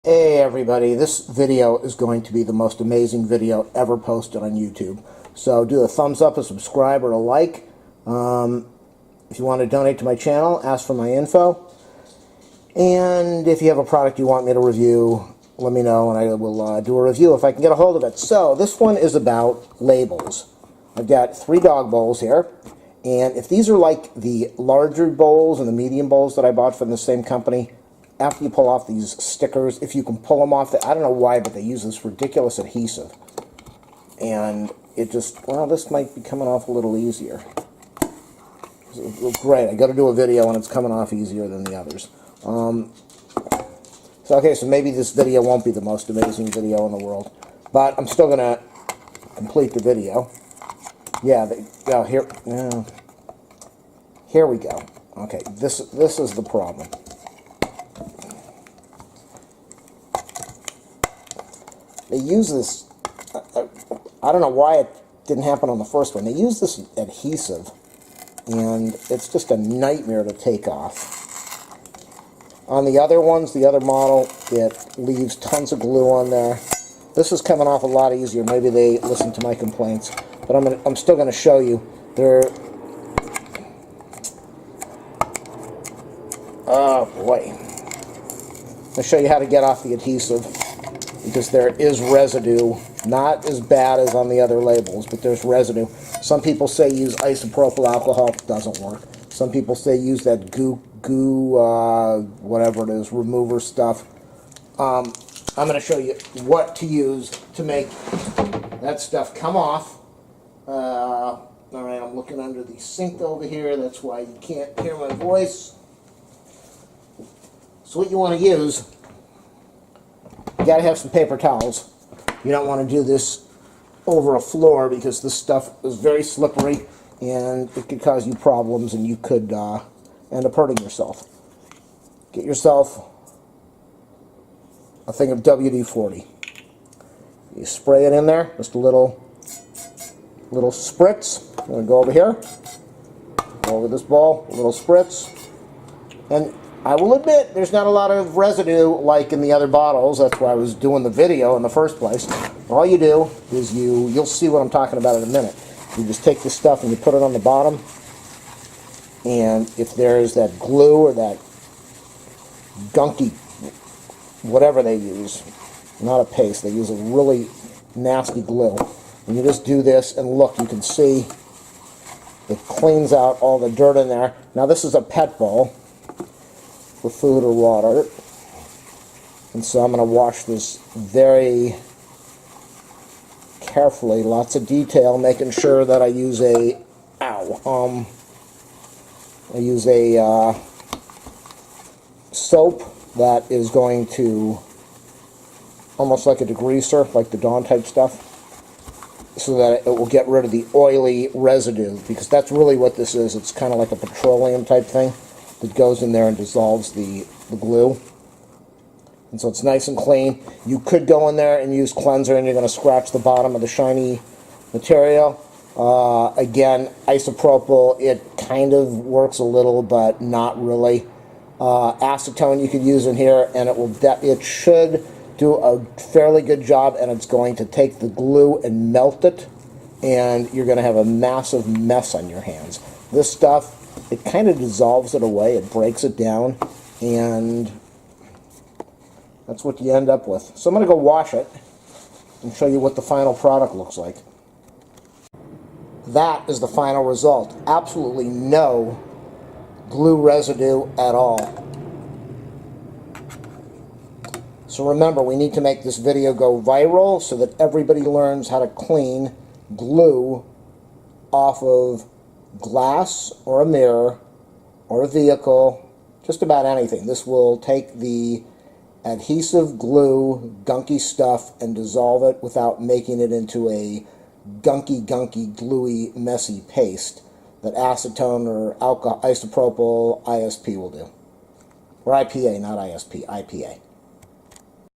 Hey everybody, this video is going to be the most amazing video ever posted on YouTube. So do a thumbs up, a subscribe, or a like. If you want to donate to my channel, ask for my info. And if you have a product you want me to review, let me know and I will do a review if I can get a hold of it. So this one is about labels. I've got 3 dog bowls here. And if these are like the larger bowls and the medium bowls that I bought from the same company, after you pull off these stickers, if you can pull them off, I don't know why, but they use this ridiculous adhesive. And it just, well, this might be coming off a little easier. Great, I got to do a video and it's coming off easier than the others. So maybe this video won't be the most amazing video in the world, but I'm still going to complete the video. Yeah, here we go. Okay, this is the problem. They use this, I don't know why it didn't happen on the first one. They use this adhesive, and it's just a nightmare to take off. On the other ones, the other model, it leaves tons of glue on there. This is coming off a lot easier. Maybe they listen to my complaints, but I'm still going to show you. Oh boy. I'll show you how to get off the adhesive, because there is residue, not as bad as on the other labels, but there's residue. Some people say use isopropyl alcohol, doesn't work. Some people say use that goo, whatever it is, remover stuff. I'm going to show you what to use to make that stuff come off. Alright, I'm looking under the sink over here, that's why you can't hear my voice. So what you want to use, you got to have some paper towels. You don't want to do this over a floor because this stuff is very slippery and it could cause you problems and you could end up hurting yourself. Get yourself a thing of WD-40. You spray it in there, just a little spritz. I'm going to go over here, go over this bowl, a little spritz, and I will admit, there's not a lot of residue like in the other bottles. That's why I was doing the video in the first place. All you do is you'll see what I'm talking about in a minute. You just take this stuff and you put it on the bottom. And if there's that glue or that gunky, whatever they use, not a paste, they use a really nasty glue. And you just do this and look, you can see it cleans out all the dirt in there. Now this is a pet bowl for food or water, and so I'm going to wash this very carefully, lots of detail, making sure that I use a soap that is going to, almost like a degreaser, like the Dawn type stuff, so that it will get rid of the oily residue, because that's really what this is. It's kind of like a petroleum type thing that goes in there and dissolves the glue. And so it's nice and clean. You could go in there and use cleanser and you're going to scratch the bottom of the shiny material. Again, isopropyl, it kind of works a little, but not really. Acetone you could use in here, and it should do a fairly good job, and it's going to take the glue and melt it, and you're going to have a massive mess on your hands. This stuff, it kind of dissolves it away, it breaks it down, and that's what you end up with. So I'm going to go wash it and show you what the final product looks like. That is the final result. Absolutely no glue residue at all. So remember, we need to make this video go viral so that everybody learns how to clean glue off of glass or a mirror or a vehicle, just about anything. This will take the adhesive glue, gunky stuff, and dissolve it without making it into a gunky, gluey, messy paste that acetone or isopropyl ISP will do. Or IPA, not ISP, IPA.